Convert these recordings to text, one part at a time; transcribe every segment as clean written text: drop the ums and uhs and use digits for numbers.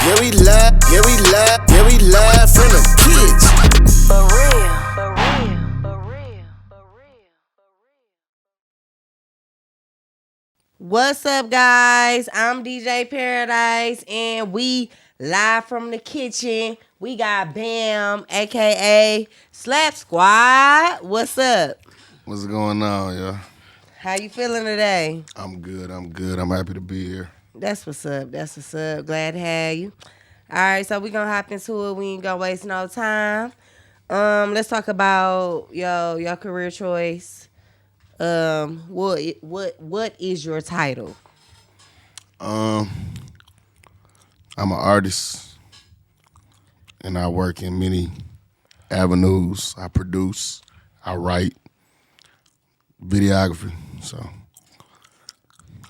Yeah, we laugh, yeah, we laugh, yeah, we laugh in the kitchen. For real. For real. For real. For real. What's up, guys? I'm DJ Paradise, and we live from the kitchen. We got Bam, aka Slap Squad. What's up? What's going on, y'all? How you feeling today? I'm good. I'm happy to be here. That's what's up. That's what's up. Glad to have you. All right, so we gonna hop into it. We ain't gonna waste no time. Let's talk about your career choice. What is your title? I'm an artist, and I work in many avenues. I produce, I write, videography. So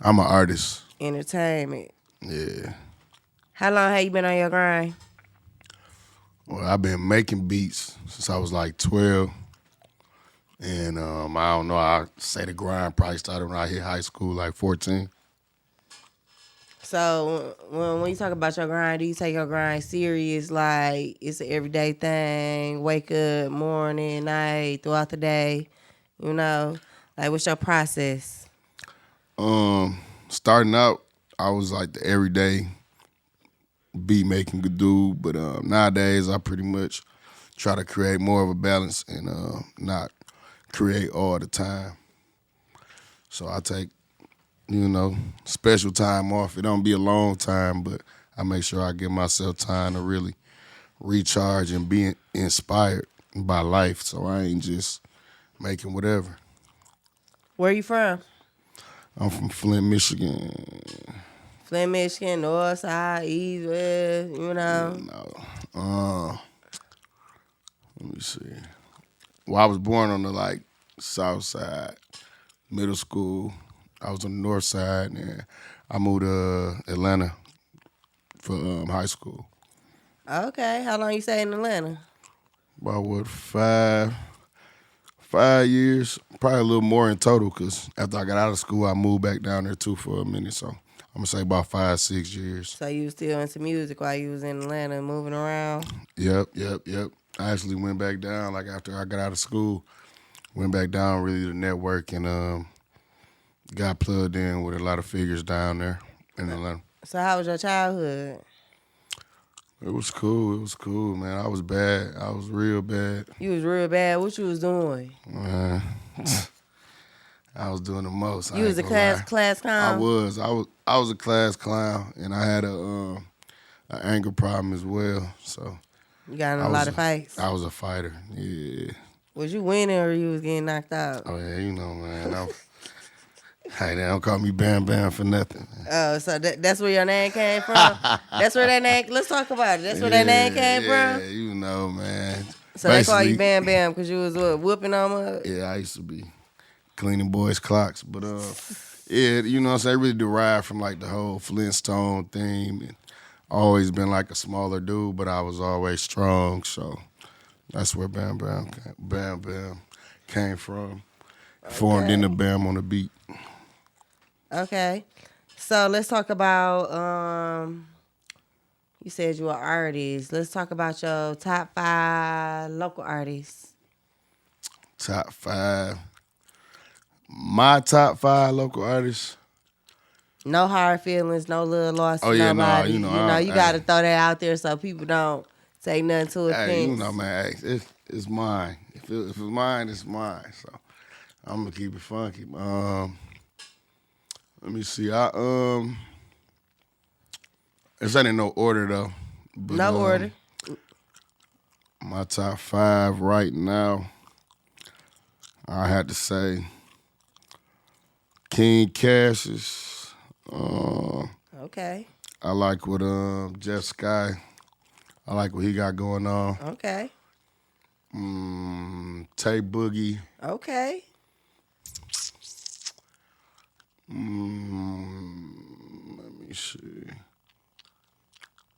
I'm an artist. Entertainment. Yeah. How long have you been on your grind? Well, I've been making beats since I was like 12. And I don't know, I say the grind probably started when I hit high school, like 14. So when you talk about your grind, do you take your grind serious? Like it's an everyday thing. Wake up, morning, night, throughout the day. You know, like what's your process? Starting out, I was like the everyday beat making dude, but nowadays I pretty much try to create more of a balance and not create all the time. So I take, special time off. It don't be a long time, but I make sure I give myself time to really recharge and be inspired by life. So I ain't just making whatever. Where you from? I'm from Flint, Michigan. Flint, Michigan, north, south, east, west, you know. Let me see. Well, I was born on the south side, middle school. I was on the north side, and I moved to Atlanta for high school. Okay, how long you stay in Atlanta? About what, 5 years, probably a little more in total. Cause after I got out of school, I moved back down there too for a minute. So I'm gonna say about 5, 6 years. So you was still into music while you was in Atlanta, moving around? Yep. I actually went back down after I got out of school. Went back down really to network and got plugged in with a lot of figures down there in Atlanta. So how was your childhood? It was cool, man. I was bad. I was real bad. You was real bad. What you was doing? Man, I was doing the most. You was a class clown? I was a class clown, and I had an anger problem as well. So You got in a lot of fights? I was a fighter, yeah. Was you winning or you was getting knocked out? Oh, yeah, man. Hey, they don't call me Bam Bam for nothing. Oh, so that's where your name came from? That's where that name, let's talk about it. That's where that name came from? Yeah, man. So they call you Bam Bam because you was whooping on them? Yeah, I used to be cleaning boys' clocks. But, yeah, you know what I'm saying? It really derived from, the whole Flintstone theme. And always been, a smaller dude, but I was always strong. So that's where Bam Bam came from. Okay. Formed into Bam on the beat. Okay. So let's talk about, you said you were an artist. Let's talk about your top 5 local artists. Top 5. My top 5 local artists. No hard feelings, no little loss to yeah, nobody. No, you got to throw that out there so people don't say nothing to offense. Hey, man, it's mine. If it's mine, it's mine. So I'm gonna keep it funky. Let me see. It's ain't in no order though. But, no order. My top 5 right now, I had to say King Cassius. Okay. I like what Jeff Sky. I like what he got going on. Okay. Tay Boogie. Okay. Let me see.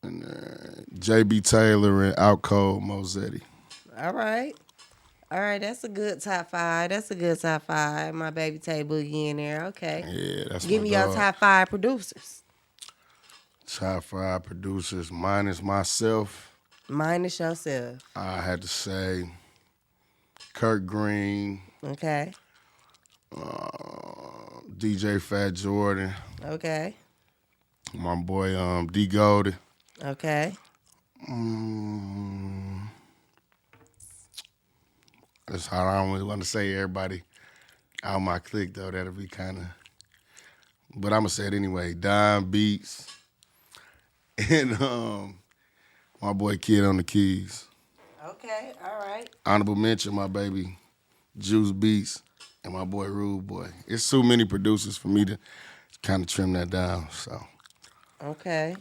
And J.B. Taylor and Out Cold Mozetti. All right, that's a good top 5. My baby Tay Boogie in there. Okay. Yeah, that's Give my me dog. your top 5 producers. Top 5 producers minus myself. Minus yourself. I had to say Kurt Green, Okay. DJ Fat Jordan, Okay. my boy D Goldie. Okay. That's how I don't really want to say everybody out my clique though. That'll be kind of. But I'm gonna say it anyway. Dime Beats and my boy Kid on the keys. Okay. All right. Honorable mention, my baby Juice Beats and my boy Rude Boy. It's too many producers for me to kind of trim that down. So Okay.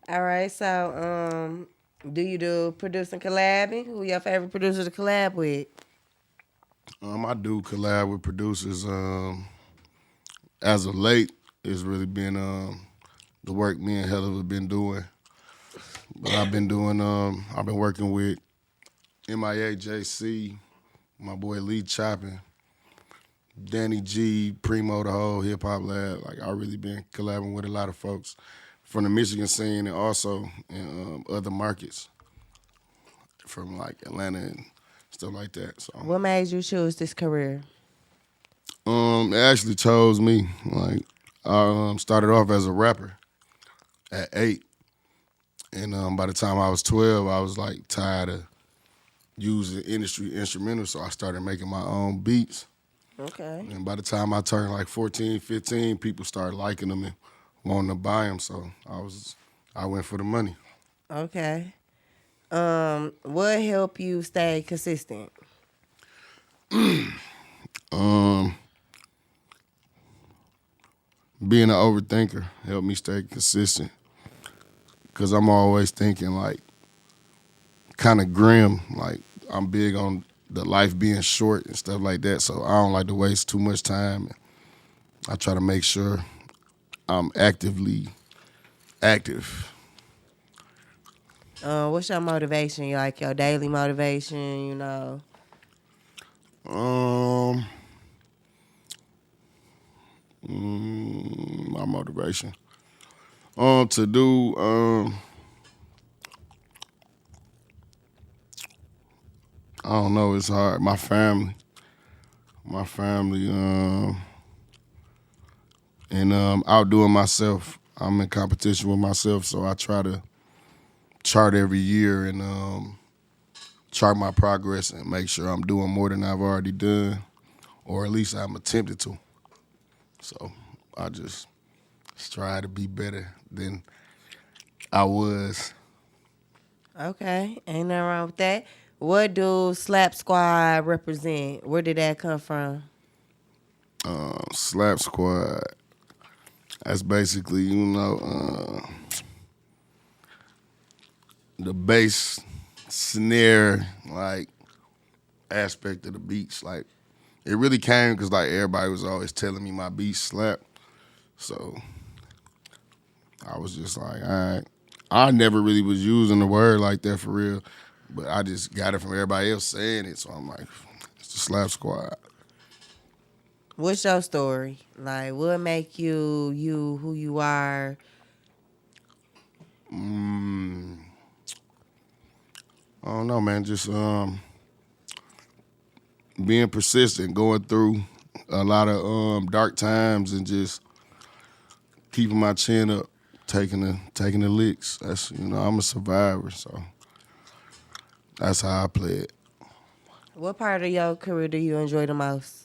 All right. So, do you do producing collabing? Who your favorite producer to collab with? I do collab with producers. As of late, it's really been the work me and Hella have been doing. But I've been working with MIA JC, my boy Lee Choppin, Danny G, Primo, the whole hip hop lab. Like I really been collabing with a lot of folks from the Michigan scene and also in other markets from like Atlanta and stuff like that. So What made you choose this career? they actually chose me. Like I started off as a rapper at 8. And by the time I was 12, I was like tired of using industry instrumentals, so I started making my own beats. Okay. And by the time I turned like 14, 15, people started liking them and wanting to buy them. So I went for the money. Okay. What helped you stay consistent? Being an overthinker helped me stay consistent because I'm always thinking like kind of grim. Like I'm big on the life being short and stuff like that. So I don't like to waste too much time. I try to make sure I'm actively active. What's your motivation? Like your daily motivation, you know? My motivation. To do I don't know, it's hard. My family, and outdoing myself. I'm in competition with myself, so I try to chart every year and chart my progress and make sure I'm doing more than I've already done, or at least I'm attempted to. So I just strive to be better than I was. Okay. Ain't nothing wrong with that. What do Slap Squad represent? Where did that come from? Slap Squad. That's basically, the bass snare like aspect of the beats. Like it really came because like everybody was always telling me my beats slap. So I was just like, all right. I never really was using the word like that for real, but I just got it from everybody else saying it. So I'm like, it's the Slap Squad. What's your story? Like, what make you who you are? I don't know, man. Just being persistent, going through a lot of dark times, and just keeping my chin up, taking the licks. That's I'm a survivor, so that's how I play it. What part of your career do you enjoy the most?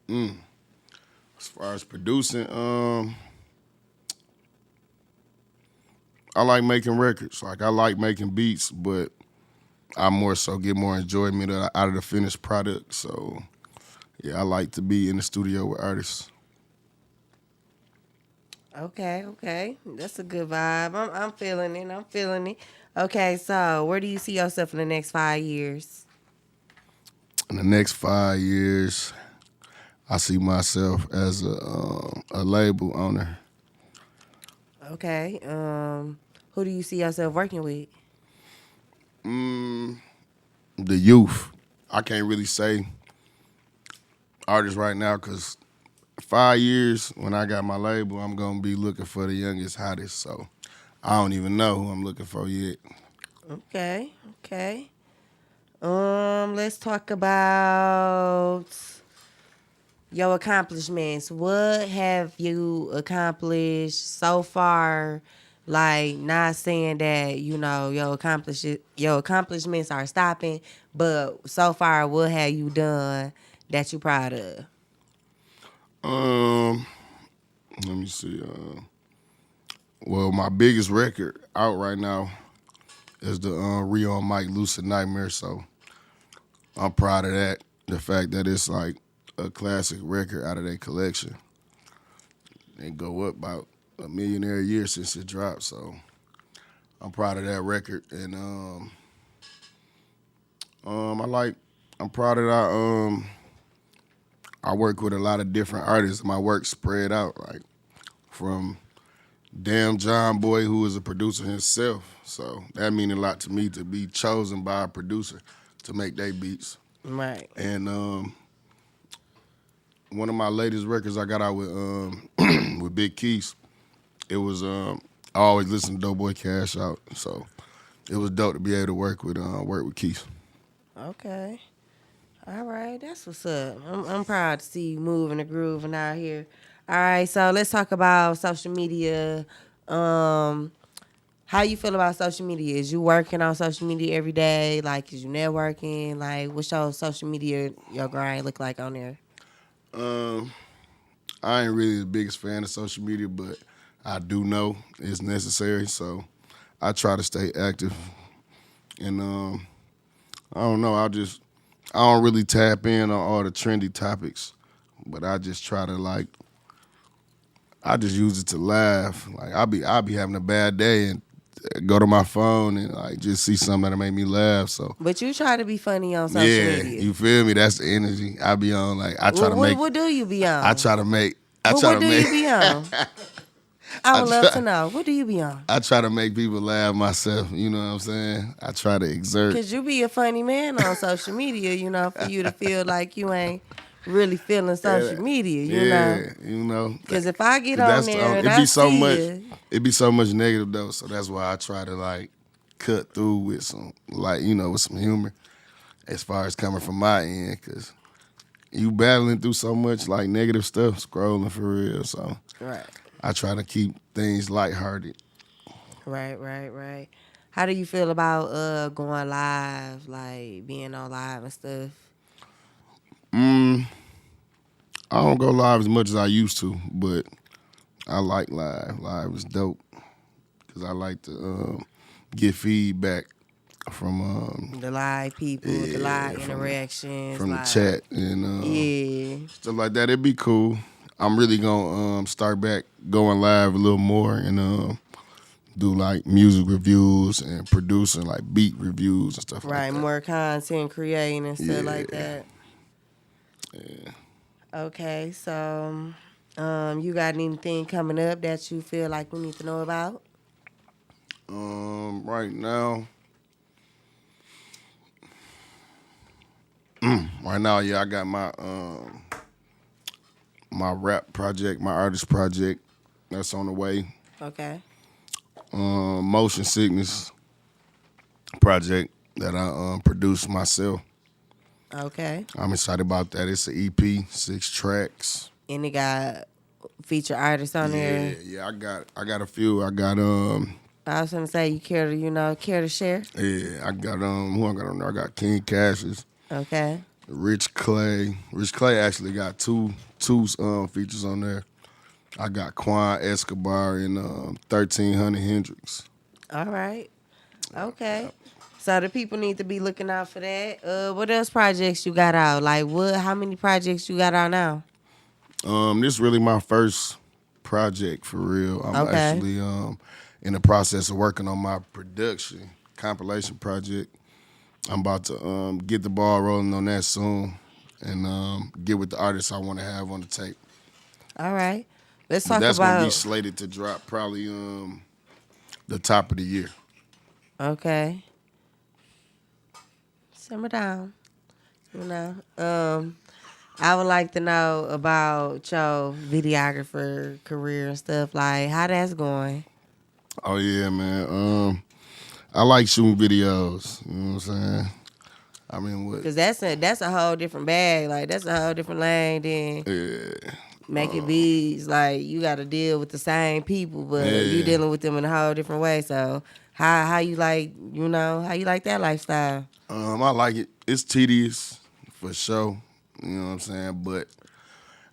As far as producing, I like making records. Like I like making beats, but I more so get more enjoyment out of the finished product. So yeah, I like to be in the studio with artists. Okay. That's a good vibe. I'm feeling it. Okay, so where do you see yourself in the next 5 years? In the next 5 years, I see myself as a label owner. Okay. Who do you see yourself working with? The youth. I can't really say artists right now because 5 years when I got my label, I'm gonna be looking for the youngest, hottest. So I don't even know who I'm looking for yet. Okay, okay. Let's talk about your accomplishments. What have you accomplished so far? Like, not saying that your accomplishments are stopping, but so far, what have you done that you proud of? Um, Let me see. Well, my biggest record out right now is the Rio and Mike Lucid Nightmare. So I'm proud of that. The fact that it's like a classic record out of their collection. It go up about a millionaire a year since it dropped. So I'm proud of that record. And I'm proud that I work with a lot of different artists. My work spread out, like from Damn John Boy, who is a producer himself. So that means a lot to me to be chosen by a producer to make their beats. Right. And one of my latest records I got out with with Big Keys, it was I always listen to Doughboy Cash Out. So it was dope to be able to work with Keith. Okay. All right, that's what's up. I'm proud to see you moving and grooving out here. All right, so let's talk about social media. How you feel about social media? Is you working on social media every day? Like, is you networking? Like, what's your social media, your grind look like on there? I ain't really the biggest fan of social media, but I do know it's necessary. So I try to stay active. And I don't know. I don't really tap in on all the trendy topics, but I just try to I just use it to laugh. Like I'll be having a bad day and go to my phone and like just see something that'll make me laugh. So But you try to be funny on social yeah, media. you feel me? That's the energy I be on. Like I try to make. What do you be on? I try to make. What do you be on? I would love to know. What do you be on? I try to make people laugh myself. You know what I'm saying? I try to exert. Because you be a funny man on social media, for you to feel like you ain't really feeling social media, you know? You know. Because if I get on there and it I be so see much. you, It be so much negative though, so that's why I try to cut through with some with some humor, as far as coming from my end, because you battling through so much negative stuff, scrolling for real. So right. I try to keep things lighthearted. Right. How do you feel about going live, like being on live and stuff? I don't go live as much as I used to, but I like live. Live is dope because I like to get feedback from The live people, the live interactions. from the chat and yeah. stuff like that. It'd be cool. I'm really gonna start back going live a little more and do music reviews and producing beat reviews and stuff Right, like that. more content creating and stuff like Yeah. that. Yeah. Okay, so you got anything coming up that you feel like we need to know about? Right now, yeah, I got my rap project, my artist project that's on the way. Okay. Motion Sickness project that I produced myself. Okay. I'm excited about that. It's an EP, 6 tracks. And it got feature artists on there. Yeah, I got a few. I got I was gonna say you care to share? Yeah, I got who I got on there? I got King Cassius. Okay. Rich Clay. Rich Clay actually got two features on there. I got Quan Escobar and 1300 Hendrix. All right. Okay. So the people need to be looking out for that. What else projects you got out? How many projects you got out now? This is really my first project for real. I'm Okay. actually in the process of working on my production compilation project. I'm about to get the ball rolling on that soon and get with the artists I want to have on the tape. All right. Let's talk That's about. gonna be slated to drop probably the top of the year. Okay. Simmer down. I would like to know about your videographer career and stuff. Like, how that's going? Oh yeah, man. I like shooting videos. You know what I'm saying? I mean, what? Cause that's a whole different bag. Like, that's a whole different lane than Yeah, making beats. Like, you got to deal with the same people, but you Yeah. dealing with them in a whole different way. So, how you like, how you like that lifestyle? I like it. It's tedious for sure. You know what I'm saying? But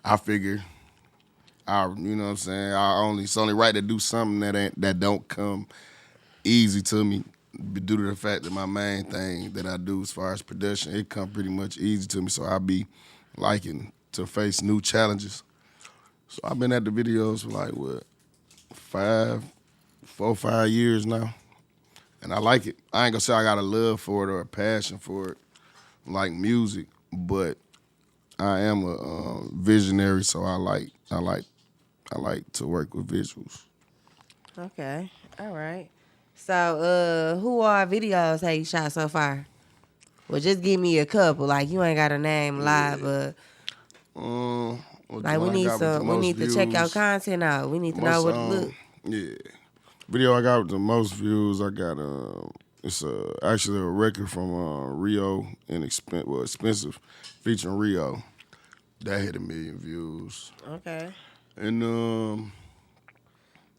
I figure, you know what I'm saying. It's only right to do something that don't come easy to me due to the fact that my main thing that I do as far as production, it come pretty much easy to me. So I be liking to face new challenges. So I've been at the videos for like what 5 years now, and I like it. I ain't gonna say I got a love for it or a passion for it, like music, but I am a visionary, so I like to work with visuals. Okay, all right. So, who are videos have you shot so far? Well, just give me a couple. Like, you ain't got to name live, but Well, like the we one I need got with the some. We most need to check your views, content out. We need to know most what it look. yeah, video I got with the most views. I got it's actually a record from Rio and Expensive featuring Rio. That hit 1 million views, Okay. and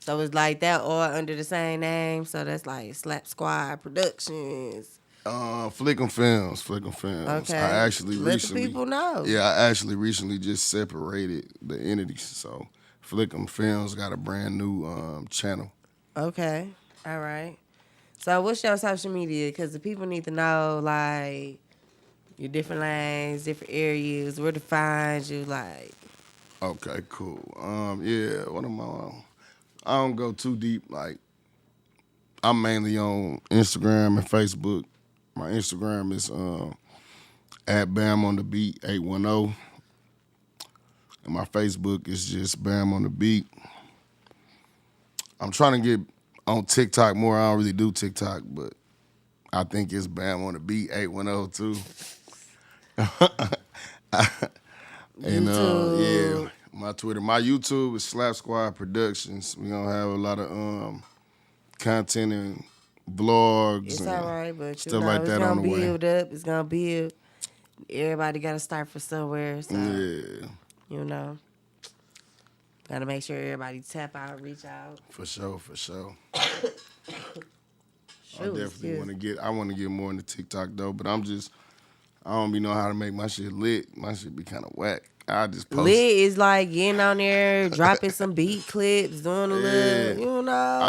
So it's like that all under the same name. So that's like Slap Squad Productions. Flickum Films. Okay. I actually Let recently, the people know. yeah, I actually recently just separated the entities. So Flickum Films got a brand new channel. Okay. All right. So what's your social media? Because the people need to know like your different lanes, different areas, where to find you. Like, Okay, cool. Yeah, what am I on? I don't go too deep. Like, I'm mainly on Instagram and Facebook. My Instagram is at Bam on the Beat 810, and my Facebook is just Bam on the Beat. I'm trying to get on TikTok more. I don't really do TikTok, but I think it's Bam on the Beat 810 too. And YouTube. yeah, my Twitter, my YouTube is Slap Squad Productions. We gonna have a lot of content and vlogs It's and all right, but you stuff know, like it's that on gonna the way. build up. It's gonna build. Everybody got to start from somewhere. So, Yeah, you know, got to make sure everybody tap out, reach out. for sure. I Shoot, definitely excuse want to get. I want to get more into TikTok though, but I don't be know how to make my shit lit. My shit be kind of whack. I just post. Lit is like getting on there, dropping some beat clips, doing a little, you know.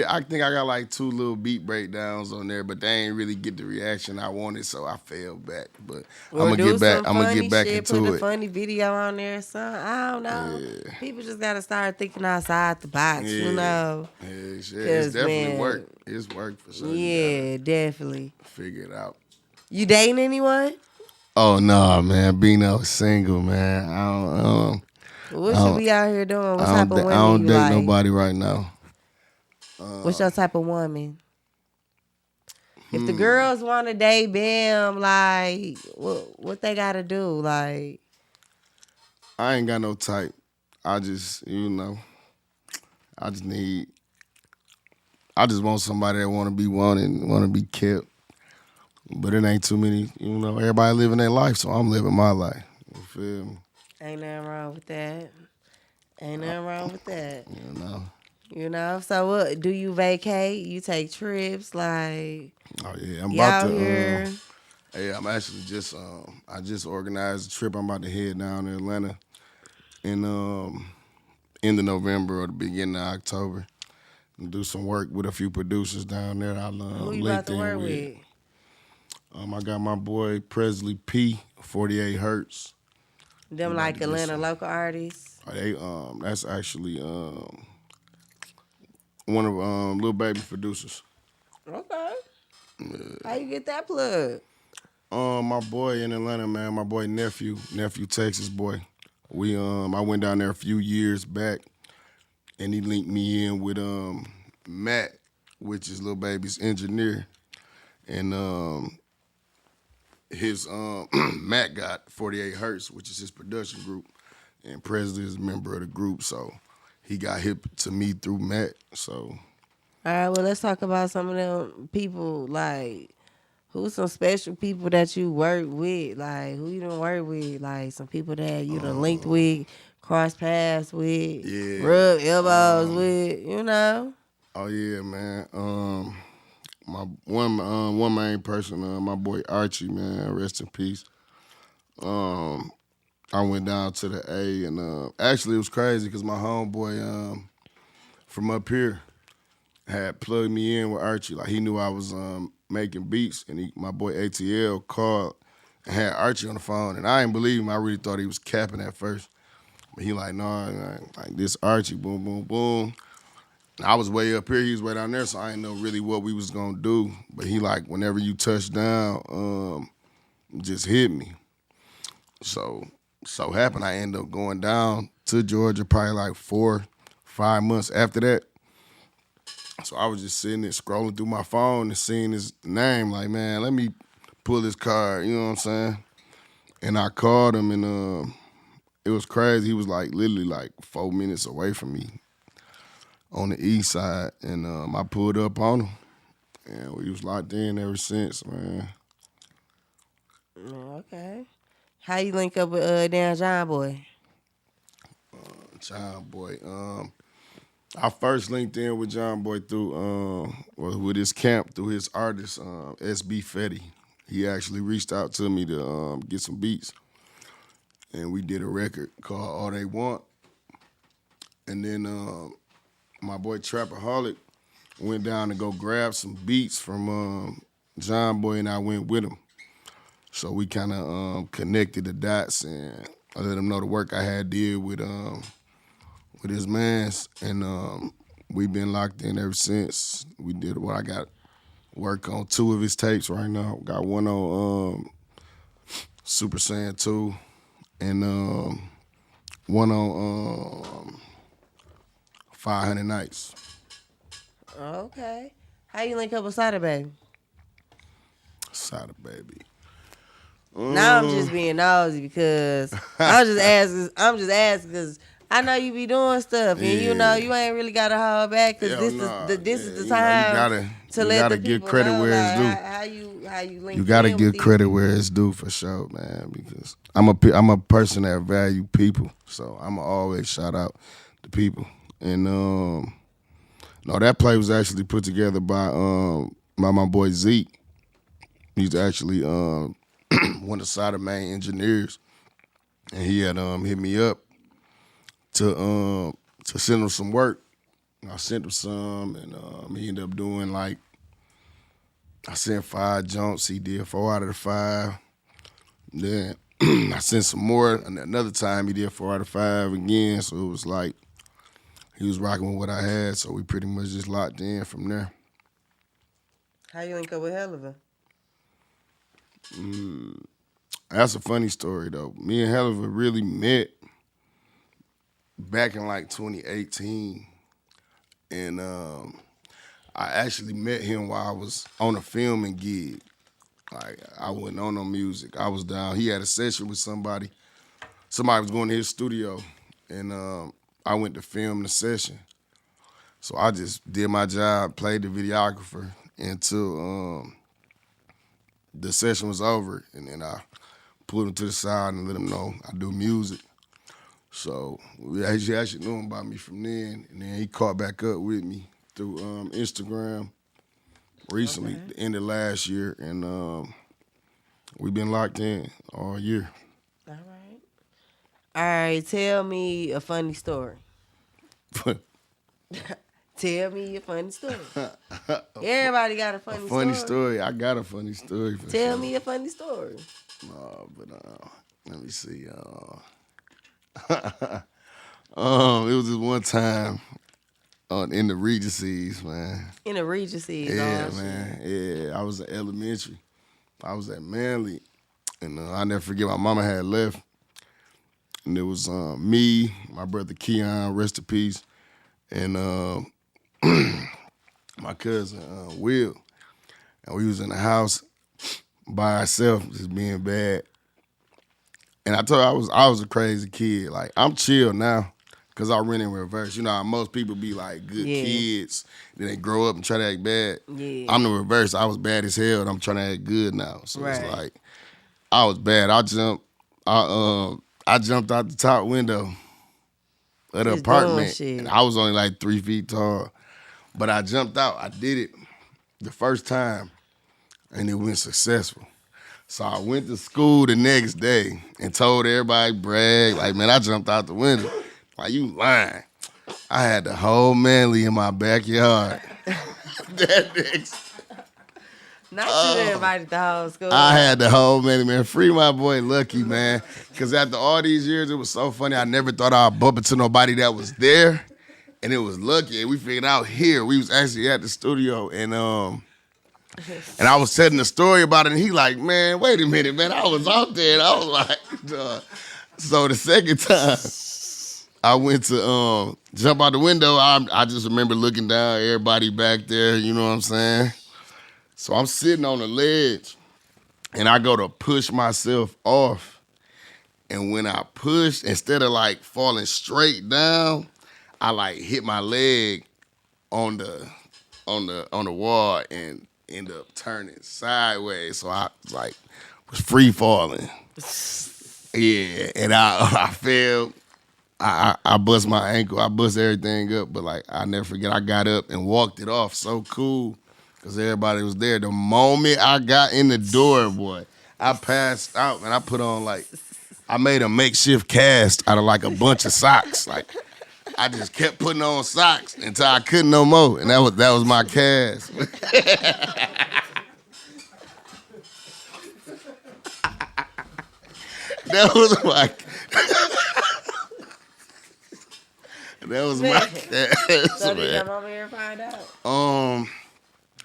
I think I got like 2 little beat breakdowns on there, but they ain't really get the reaction I wanted, so I fell back. But Or I'm gonna do get back. some I'm gonna funny get back shit, put into a it. funny video on there, son. I don't know. Yeah. People just gotta start thinking outside the box, you Yeah. know. Yeah, shit. 'Cause, It's definitely man, work. It's work for sure. You Yeah, definitely. gotta figure it out. You dating anyone? Oh no, man. Bino single, man. I don't. What you be out here doing? What type of I women don't you date like? nobody right now. What's your type of woman? If the girls want to date Bam, like, what they gotta do? Like, I ain't got no type. I just, I just need. I just want somebody that want to be wanted, want to be kept. But it ain't too many. Everybody living their life, so I'm living my life. You feel me? ain't nothing wrong with that. Ain't nothing wrong with that. You know. So what? Do you vacate? You take trips? Like, Oh yeah, I'm you about out to. here? Hey, I'm actually just. I just organized a trip. I'm about to head down to Atlanta in end of November or the beginning of October and do some work with a few producers down there. Who you about to work with? I got my boy Presley P, 48 Hertz. Them about like to get Atlanta some. local artists? That's actually one of Lil Baby producers. Okay. How you get that plug? My boy in Atlanta, man, my boy nephew Texas boy. I went down there a few years back, and he linked me in with Matt, which is Lil Baby's engineer, and his Matt got 48 Hertz, which is his production group, and Presley is a member of the group, so he got hip to me through Matt. So All right, well, let's talk about some of them people, like, who's some special people that you work with? Like, who you done work with? Like, some people that you done linked with, cross paths with, Yeah. rub elbows with, you know? oh yeah, man. My one main person, my boy Archie, man, rest in peace. I went down to the A, and actually it was crazy because my homeboy from up here had plugged me in with Archie. Like he knew I was making beats, and my boy ATL called and had Archie on the phone, and I didn't believe him. I really thought he was capping at first, but he like, no, like this Archie, boom, boom, boom. I was way up here, he was way down there, so I didn't know really what we was gonna do. But he like, whenever you touch down, just hit me. So happened I ended up going down to Georgia probably like 4-5 months after that. So I was just sitting there scrolling through my phone and seeing his name, like, man, let me pull this card, you know what I'm saying? And I called him, and it was crazy. He was like literally like 4 minutes away from me on the east side, and I pulled up on him, and we was locked in ever since, man. Okay. How you link up with damn John Boy? John Boy. I first linked in with John Boy through with his camp, through his artist, SB Fetty. He actually reached out to me to get some beats, and we did a record called All They Want. And then my boy Trapaholic went down to go grab some beats from John Boy, and I went with him. So we kind of connected the dots, and I let him know the work I had did with his mans, and we've been locked in ever since. We did what I got work on 2 of his tapes right now. Got one on Super Saiyan 2, and one on 500 Nights. Okay. How you link up with Sada Baby? Sada Baby. Now I'm just being nosy because I'm just asking because I know you be doing stuff, and you know you ain't really gotta hold back because this is the time to let the people give credit know, where it's like, due. how you link. You gotta in give with credit these where it's due for sure, man. Because I'm a person that value people, so I'ma always shout out the people. And no, that play was actually put together by my boy Zeke. He's actually one of the main engineers, and he had hit me up to send him some work. I sent him some, and he ended up doing like, I sent 5 jumps. He did 4 out of the 5. Then I sent some more, and another time he did 4 out of 5 again. So it was like he was rocking with what I had. So we pretty much just locked in from there. How you link up with Helliver? That's a funny story though. Me and Helliver really met back in like 2018, and I actually met him while I was on a filming gig. Like I wasn't on no music. I was down. He had a session with somebody. Somebody was going to his studio, and I went to film the session. So I just did my job, played the videographer until the session was over, and then I pulled him to the side and let him know I do music. So he actually knew about me from then, and then he caught back up with me through Instagram recently, the end of last year, and we've been locked in all year. All right, tell me a funny story. Tell me a funny story. Everybody got a funny story. I got a funny story for Tell sure. me a funny story. But let me see. It was this one time in the Regencies, man. In the Regencies, Yeah, man. Yeah, I was in elementary. I was at Manly, and I never forget my mama had left, and it was me, my brother Keon, rest in peace, and my cousin Will, and we was in the house. by herself, just being bad. And I told her I was a crazy kid. Like, I'm chill now because I went in reverse. You know how most people be like good kids, then they grow up and try to act bad. Yeah. I'm the reverse. I was bad as hell, and I'm trying to act good now. So Right. it's like, I was bad. I jumped out the top window of the Just apartment. doing shit. And I was only like 3 feet tall. But I jumped out. I did it the first time, and it went successful. So I went to school the next day and told everybody, brag, like, man, I jumped out the window. Like, you lying. I had the whole manly in my backyard. That next. Not you invited the whole school. I had the whole manly, man. Free my boy Lucky, man. Because after all these years, it was so funny. I never thought I'd bump into nobody that was there. And it was Lucky. And we figured out here. We was actually at the studio. And I was telling the story about it, and he like, man, wait a minute, man. I was out there, and I was like, duh. So the second time I went to jump out the window, I just remember looking down, everybody back there, you know what I'm saying? So I'm sitting on the ledge, and I go to push myself off. And when I pushed, instead of like falling straight down, I like hit my leg on the wall and end up turning sideways. So I like was free falling. Yeah, and I fell. I bust my ankle. I bust everything up, but like I never forget. I got up and walked it off. So cool, cause everybody was there. The moment I got in the door, boy, I passed out and I put on like I made a makeshift cast out of like a bunch of socks. Like I just kept putting on socks until I couldn't no more, and that was my cast. That was my. That was my cast. So did Man. your mama ever find out?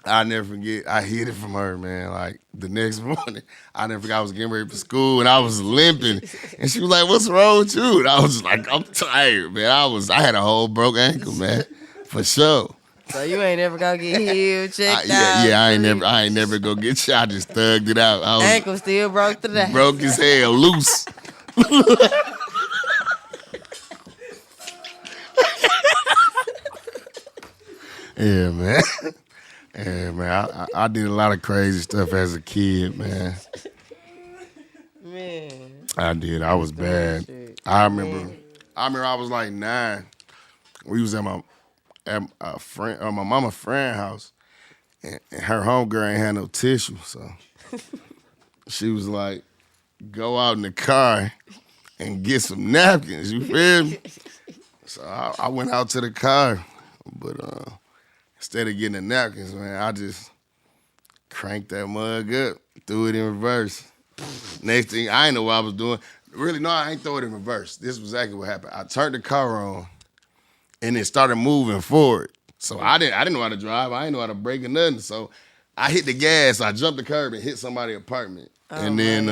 I never forget. I hid it from her, man. Like the next morning, I never forgot I was getting ready for school and I was limping, and she was like, "What's wrong with you?" And I was just like, "I'm tired, man. I had a whole broke ankle, man, for sure." So you ain't never gonna get healed, checked out? Yeah. I ain't never go get you. I just thugged it out. I was Ankle still broke today. broke as hell, loose. Yeah, man. Yeah, man. I did a lot of crazy stuff as a kid, man. Man. I did. I was bad. I remember I was like 9. We was at my mama's friend house, and her homegirl ain't had no tissue, so she was like, "Go out in the car and get some napkins." You feel me? So I went out to the car, but instead of getting the napkins, man, I just cranked that mug up, threw it in reverse. Next thing, I didn't know what I was doing. Really, no, I ain't throw it in reverse. This was exactly what happened. I turned the car on, and it started moving forward. So I didn't know how to drive. I didn't know how to brake or nothing. So I hit the gas. I jumped the curb and hit somebody's apartment. And then,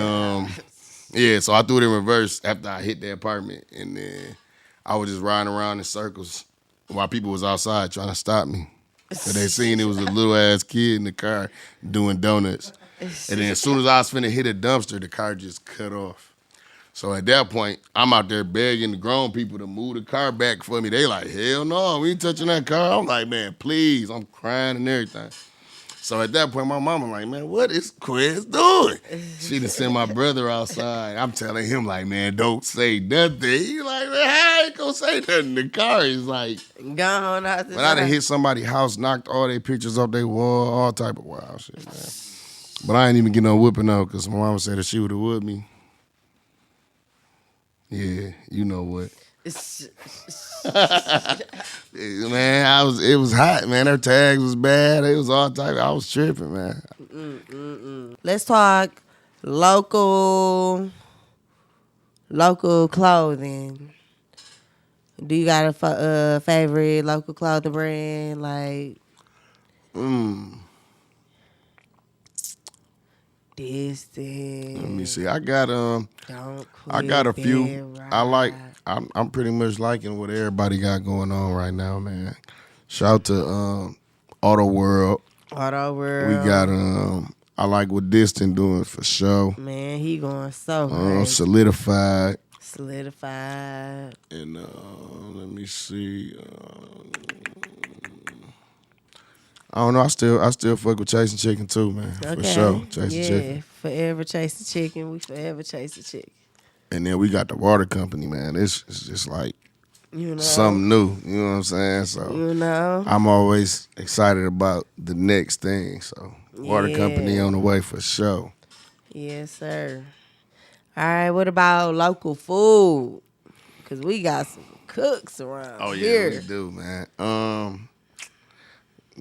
so I threw it in reverse after I hit the apartment. And then I was just riding around in circles while people was outside trying to stop me. So they seen it was a little ass kid in the car doing donuts. And then as soon as I was finna hit a dumpster, the car just cut off. So at that point, I'm out there begging the grown people to move the car back for me. They like, hell no, we ain't touching that car. I'm like, man, please. I'm crying and everything. So at that point, my mama like, man, what is Quiz doing? She done sent my brother outside. I'm telling him like, man, don't say nothing. He like, man, I ain't gonna say nothing. The car is like, Gone out the but I done hit somebody's house, knocked all their pictures off their wall, all type of wild shit, man. But I ain't even get no whipping though, because my mama said if she would have whooped me, yeah, you know what. Man, it was hot, man. Her tags was bad. It was all type. I was tripping, man. Let's talk local clothing. Do you got a favorite local clothing brand? Like, this thing. Let me see. I got Don't a few. Right. I'm pretty much liking what everybody got going on right now, man. Shout out to Auto World. Auto World. We got I like what Distant doing for sure. Man, he going so crazy. Solidified. Solidified. And let me see. I don't know. I still fuck with Chasing Chicken too, man. Okay. For sure. Chasing Chicken. Forever chasing chicken. We forever chasing chicken. And then we got the water company, man. It's just like You know. something new. You know what I'm saying? So You know. I'm always excited about the next thing. So water Yeah. company on the way for sure. Yes, sir. All right, what about local food? Because we got some cooks around here. we do, man.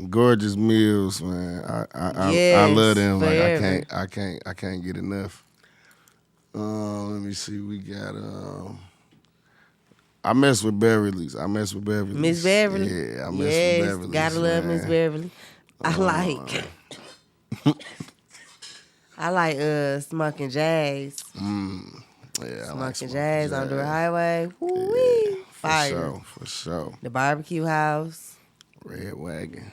Gorgeous Meals, man. I Yes, love them. forever. Like I can't get enough. Let me see. We got I mess with Beverly's. Miss Beverly? Yeah, I mess with Beverly's. Gotta love Miss man. Beverly. I like Smoking Jazz. Yeah, I like Smoking Jazz on the highway. Woo-wee. Fire. For sure. The barbecue house. Red Wagon.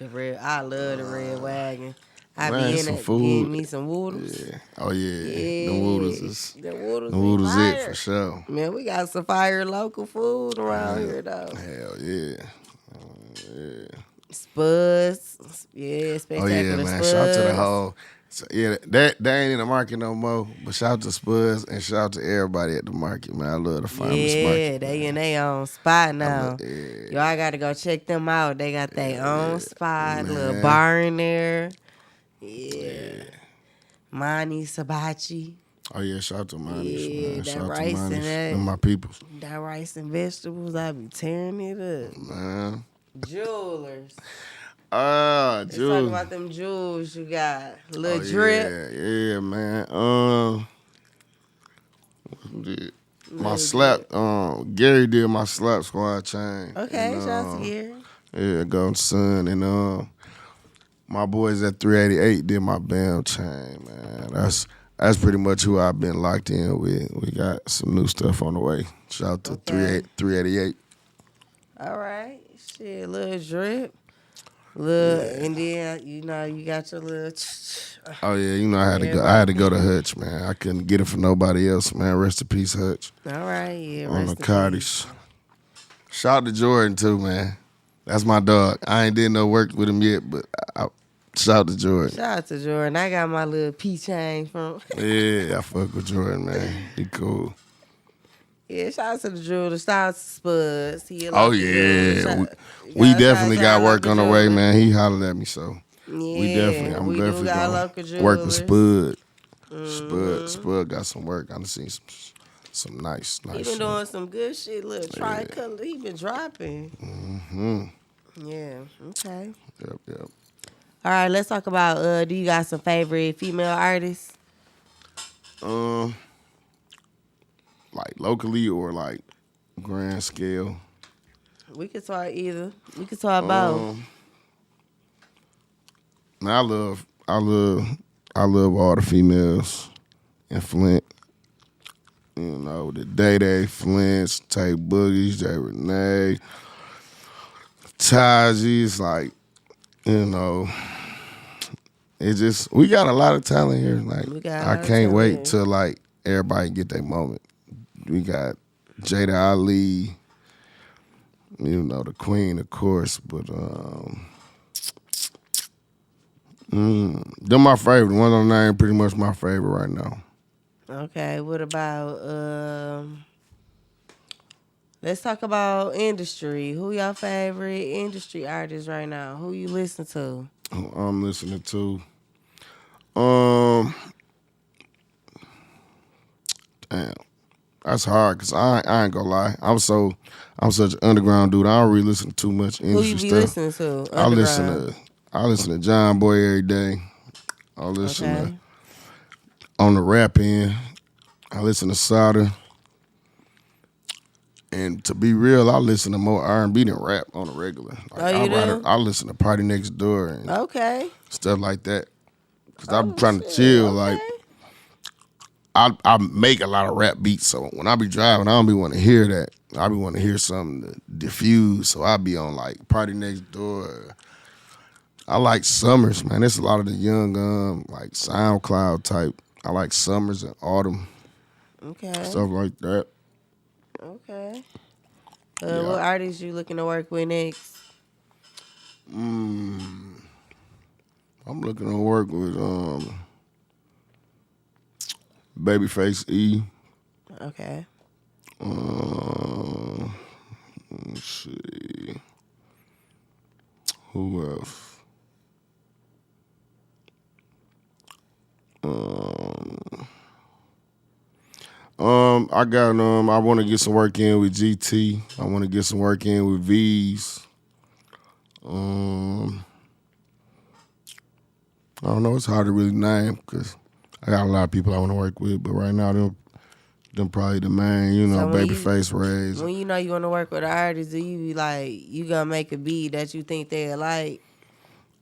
I love the Red Wagon. I Man, be in some it food. getting me some woodles. Yeah. Oh yeah. Yeah. The Woodles is The woodles. the Woodles be it fire. for sure. Man, we got some fire local food around here though. Hell yeah. Yeah. Spuds. Yeah, Oh spectacular yeah, man. Spuds. Shout out to the whole. So, yeah, that ain't in the market no more. But shout out to Spuds and shout out to everybody at the market, man. I love the farmers Yeah, market. they in their own spot now. Yeah. Y'all got to go check them out. They got their own spot, little man. bar in there. Yeah. Mani Sabachi. Oh yeah, shout out to Manish, Yeah, man. that Shout out to rice and Manish. that. Them my peoples, That rice and vegetables, I be tearing it up. man. Jewelers. Let's Let's talk about them jewels you got. Little drip. Yeah, man. Who did? My slap. Gary did my slap squad chain. Okay, And, shout out to Gary. Yeah, Golden Sun, and my boys at 388 did my BAM chain, man. That's pretty much who I've been locked in with. We got some new stuff on the way. Shout out to Okay. 388. All right. Shit, little drip. And then you got your little. Oh yeah, you know I had to go to Hutch, man. I couldn't get it for nobody else, man. Rest in peace, Hutch. All right, yeah. On rest the in Cotties. Shout out to Jordan too, man. That's my dog. I ain't did no work with him yet, but shout out to Jordan. Shout out to Jordan. I got my little P chain from. Yeah, I fuck with Jordan, man. He cool. Yeah, shout out to the jeweler. Shout out to Spuds. He a Oh local jeweler. yeah, we definitely got work on the way, jeweler. man. He hollered at me, so Yeah, we definitely. I'm we definitely do got gonna local work with jewelers. Spud got some work. I done seen some nice He been shit. doing some good shit. Look, tricolor. He been dropping. Yeah. Okay. Yep. All right. Let's talk about. Do you got some favorite female artists? Like locally or like grand scale. We could talk either. We could talk both. I love all the females in Flint. You know, the Day Flint, Tay Boogies, J Renee, Taji's, like, you know, it's just, we got a lot of talent here. Like, We got a I lot of can't wait talent. till like everybody get their moment. We got Jada Ali, you know, the queen, of course, but they're my favorite. One on nine, pretty much my favorite right now. Okay. What about? Let's talk about industry. Who your favorite industry artist right now? Who you listen to? Who I'm listening to. Damn, that's hard because I ain't gonna lie. I'm such an underground dude. I don't really listen to too much Who you industry be stuff. listening to? I Underground. listen to John Boy every day. I listen Okay. to on the rap end. I listen to Sada. And to be real, I listen to more R&B than rap on the regular. Like, Oh, you do? I listen to Party Next Door and Okay. stuff like that. Cause I'm trying to chill. Like I make a lot of rap beats, so when I be driving, I don't be want to hear that. I be want to hear something to diffuse. So I be on like Party Next Door, I like Summers, man. There's a lot of the young, like SoundCloud type. I like Summers and Autumn, Okay. stuff like that. Okay. Yeah. What artists you looking to work with next? I'm looking to work with Babyface E. Okay. Let's see. Who else? I got I want to get some work in with GT. I want to get some work in with V's. I don't know. It's hard to really name because I got a lot of people I want to work with, but right now them probably the main, So when Babyface Rays. When you know you want to work with an artist, do you be like, you gonna make a beat that you think they like?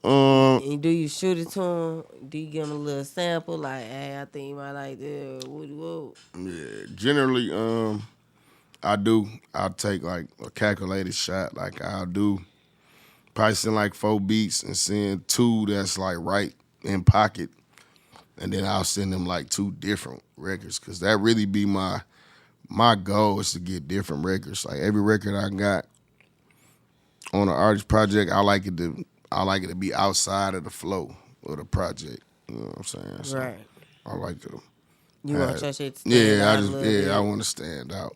And do you shoot it to them? Do you give them a little sample? Like, hey, I think you might like this. Whoa. Yeah, generally, I do. I'll take like a calculated shot. Like I'll do probably send like 4 beats and send 2 that's like right in pocket, and then I'll send them like 2 different records because that really be my goal is to get different records. Like every record I got on an artist project, I like it to be outside of the flow of the project. You know what I'm saying? So Right. I like to. You want your shit to stand out a little bit. I want to stand out.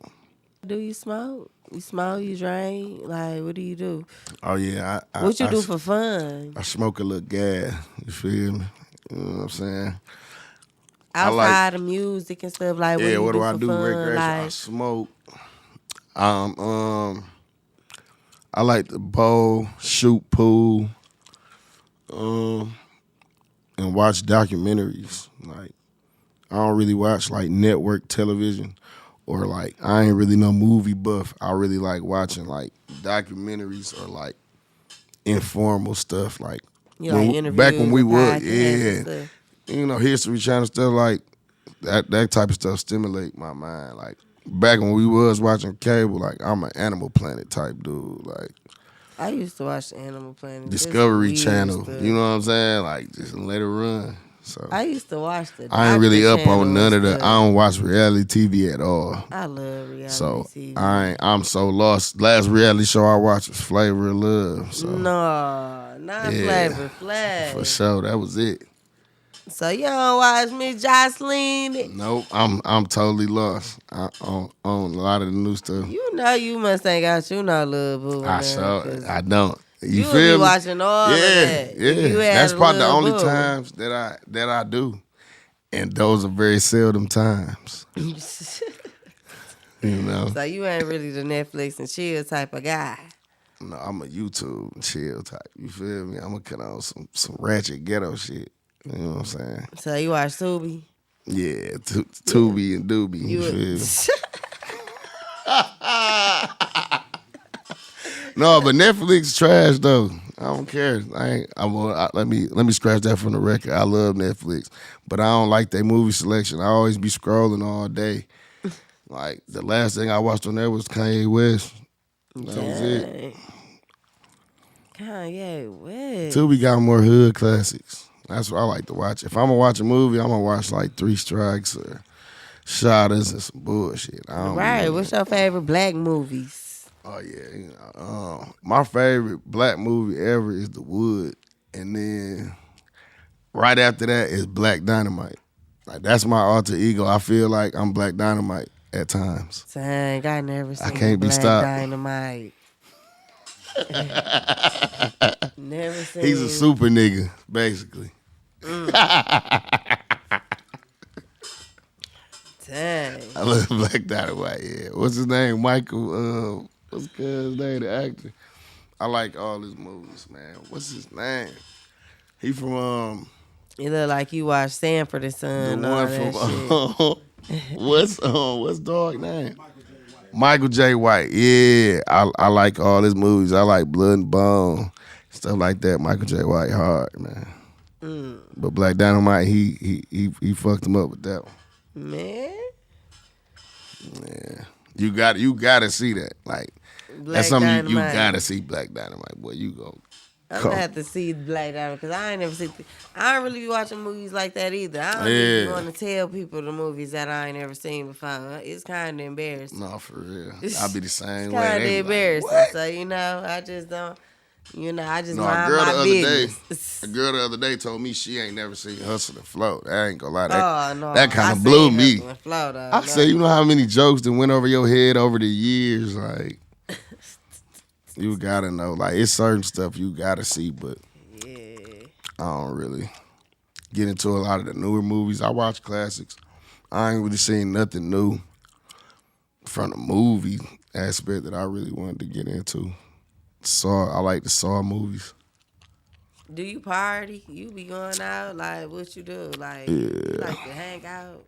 Do you smoke? You smoke? You drink? Like, what do you do? Oh yeah, What you do for fun? I smoke a little gas. You feel me? You know what I'm saying? Outside of music and stuff, like, Yeah, what do I for do? fun? Recreation. I Like, smoke. I like to bowl, shoot pool, and watch documentaries. Like I don't really watch like network television or like I ain't really no movie buff. I really like watching like documentaries or like informal stuff. Like you like interviews, back when we would, podcasts and stuff. History Channel stuff like that type of stuff stimulate my mind. Like back when we was watching cable, like I'm an Animal Planet type dude. Like I used to watch Animal Planet. Discovery It's Channel. weird stuff. You know what I'm saying? Like just let it run. So I used to watch the. I ain't really Dr. up on Channel none of and that. stuff. I don't watch reality TV at all. I love reality So TV. I'm so lost. Last reality show I watched was Flavor of Love. So No, not Yeah. Flavor Flav. for sure, that was it. So you don't watch Miss Jocelyn? Nope, I'm totally lost on a lot of the new stuff. You know you must ain't got you no little boo. I don't. You would feel be me? watching all of that. if you had That's a probably the little only boo. times that I do, and those are very seldom times. You know, So you ain't really the Netflix and chill type of guy. no, I'm a YouTube and chill type. You feel me? I'm gonna cut on some ratchet ghetto shit. You know what I'm saying? So you watch Tubi? Yeah, Tubi and Doobie. You feel me? No, but Netflix trash though. I don't care. Let me scratch that from the record. I love Netflix, but I don't like their movie selection. I always be scrolling all day. Like the last thing I watched on there was Kanye West. That was it. Kanye West. Tubi got more hood classics. That's what I like to watch. If I'm gonna watch a movie, I'm gonna watch like 3 Strikes or Shotters and some bullshit. I don't Right. really- What's your favorite black movies? Oh yeah, my favorite black movie ever is The Wood, and then right after that is Black Dynamite. Like that's my alter ego. I feel like I'm Black Dynamite at times. Dang, I never seen can't be Black stopped. Dynamite. Never seen. He's a super nigga, basically. Dang. I love Black Dynamite. Yeah, what's his name? Michael. What's his name? The actor. I like all his movies, man. What's his name? He from It look like you watch Sanford and the Son. one from what's dog name? Michael J. White. Yeah, I like all his movies. I like Blood and Bone, stuff like that. Michael J. White hard, man. But Black Dynamite, he fucked him up with that one. Man, Yeah, you got to see that. Like Black that's something you Dynamite. gotta see. Black Dynamite, boy. You go I'm gonna have to see Black Diamond because I ain't never seen. I don't really be watching movies like that either. I don't even want to tell people the movies that I ain't never seen before. It's kind of embarrassing. No, for real. I be the same It's way. kind of They be embarrassing. Like, So I just don't. I just no, mind my business. A girl the other day told me she ain't never seen Hustle and Flow. I ain't gonna lie. No, that kind I of blew seen me. Hustle and Flow, though, I said, you know how many jokes that went over your head over the years? Like, you gotta know. Like, it's certain stuff you gotta see, but yeah. I don't really get into a lot of the newer movies. I watch classics. I ain't really seen nothing new from the movie aspect that I really wanted to get into. I like the Saw movies. Do you party? You be going out? Like, what you do? Like, you like to hang out?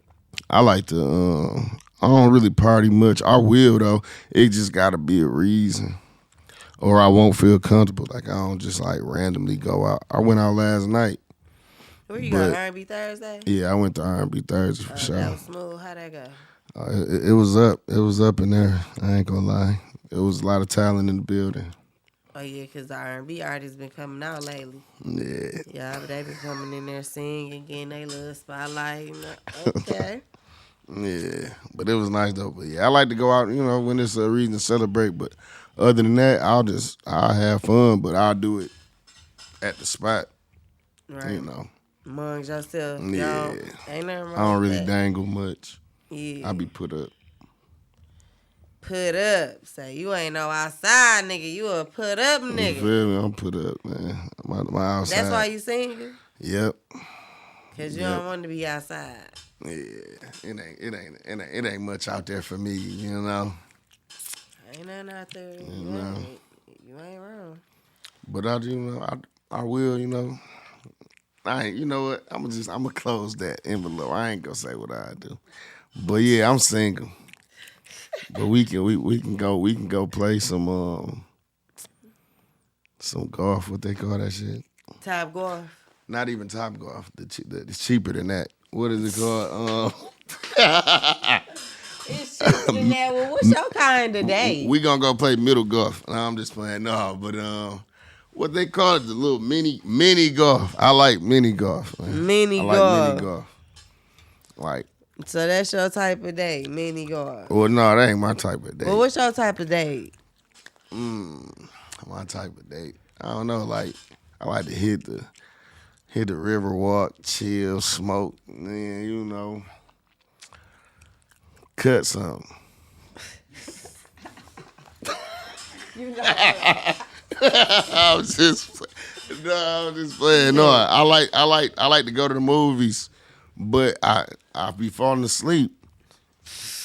I like to, I don't really party much. I will, though. It just got to be a reason. Or I won't feel comfortable. Like, I don't just, like, randomly go out. I went out last night. Where you go, R&B Thursday? Yeah, I went to R&B Thursday for sure. That was smooth. How'd that go? It was up. It was up in there. I ain't gonna lie. It was a lot of talent in the building. Oh, yeah, because the R&B artists been coming out lately. Yeah. Yeah, but they been coming in there singing, getting their little spotlight. Okay. Yeah, but it was nice, though. But, yeah, I like to go out, when it's a reason to celebrate. But other than that, I'll have fun, but I'll do it at the spot, Right. Amongst yourself. Yeah. Ain't nothing wrong I don't with really that. dangle much. Yeah. I be put up. Put up. Say, you ain't no outside nigga. You a put up You nigga. feel me? I'm put up, man. My outside. That's why you single? Yep. Because you don't want to be outside. Yeah. It ain't much out there for me, Ain't nothing out there. You ain't wrong. But I will, I ain't, you know what? I'm gonna close that envelope. I ain't gonna say what I do. But yeah, I'm single. But we can go play some golf. What they call that shit? Top Golf. Not even Top Golf. It's cheaper than that. What is it called? It's cheaper than that. Well, what's your kind of day? We gonna go play middle golf. No, I'm just playing. No, but what they call it, the little mini golf. I like mini golf. Man. Mini I golf. like mini golf. Like. So that's your type of day, mini golf. Well, no, that ain't my type of date. Well, what's your type of day? My type of date. I don't know. Like, I like to hit the river walk, chill, smoke, and cut something. I'm just playing. No, I like to go to the movies, but I be falling asleep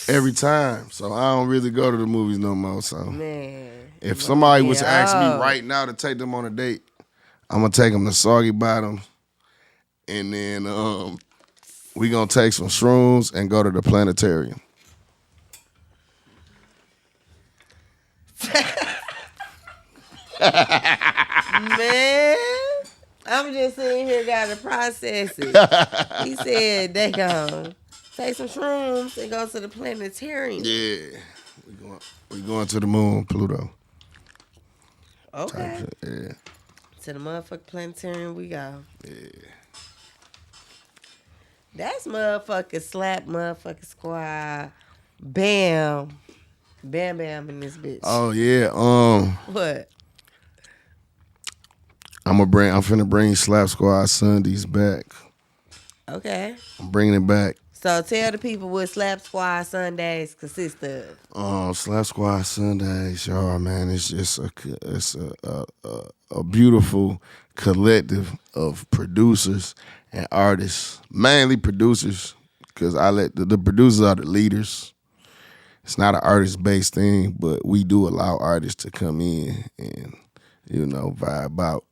every time, so I don't really go to the movies no more. So, Man. if somebody was to ask me right now to take them on a date, I'm gonna take them to Soggy Bottom, and then we gonna take some shrooms and go to the planetarium. Man, I'm just sitting here gotta process it. He said they gonna take some shrooms and go to the planetarium. Yeah, we going to the moon, Pluto. Okay. Yeah. To the motherfucking planetarium we go. Yeah. That's motherfucking slap, motherfucking squad. Bam. Bam Bam in this bitch. Oh yeah. What? I'm finna bring Slap Squad Sundays back. Okay. I'm bringing it back. So tell the people what Slap Squad Sundays consist of. Slap Squad Sundays, y'all, man. It's just a beautiful collective of producers and artists, mainly producers, because I let the producers are the leaders. It's not an artist-based thing, but we do allow artists to come in and, vibe out.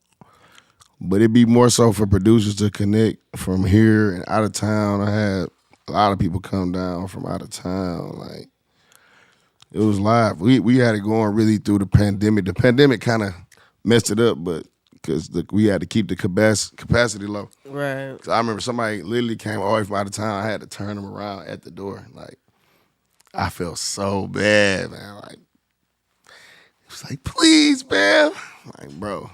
But it'd be more so for producers to connect from here and out of town. I had a lot of people come down from out of town. Like, it was live. We had it going really through the pandemic. The pandemic kind of messed it up, but because we had to keep the capacity low. Right. So I remember somebody literally came all the way from out of town. I had to turn them around at the door. Like, I felt so bad, man. Like, it was like, please, man. Like, bro,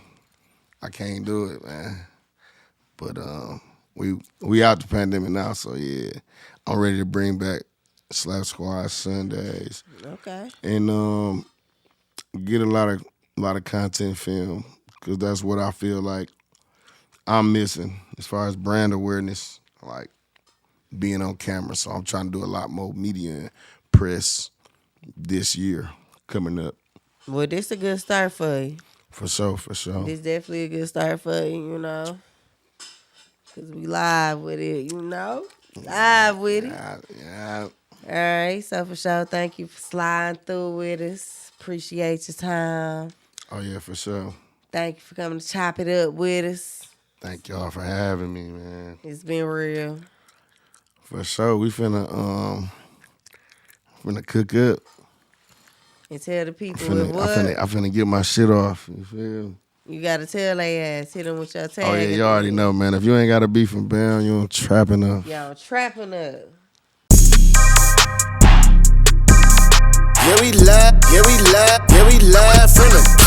I can't do it, man. But we out the pandemic now, so yeah, I'm ready to bring back Slap Squad Sundays Okay. and get a lot of content film because that's what I feel like I'm missing as far as brand awareness, like being on camera. So I'm trying to do a lot more media and press this year coming up. Well, this a good start for you. For sure. This definitely a good start for you, you know. Because we live with it, you know. Live with it. Yeah. All right, so for sure, thank you for sliding through with us. Appreciate your time. Oh yeah, for sure. Thank you for coming to chop it up with us. Thank y'all for having me, man. It's been real. For sure, we finna cook up. And tell the people what. I finna get my shit off. You feel? You gotta tell they ass. Hit them with your tag. Oh yeah, you already know, man. If you ain't got a beef from Bam, you don't trap enough. Y'all trapping up. Yeah, we laugh, yeah, we laugh, yeah, we laugh in the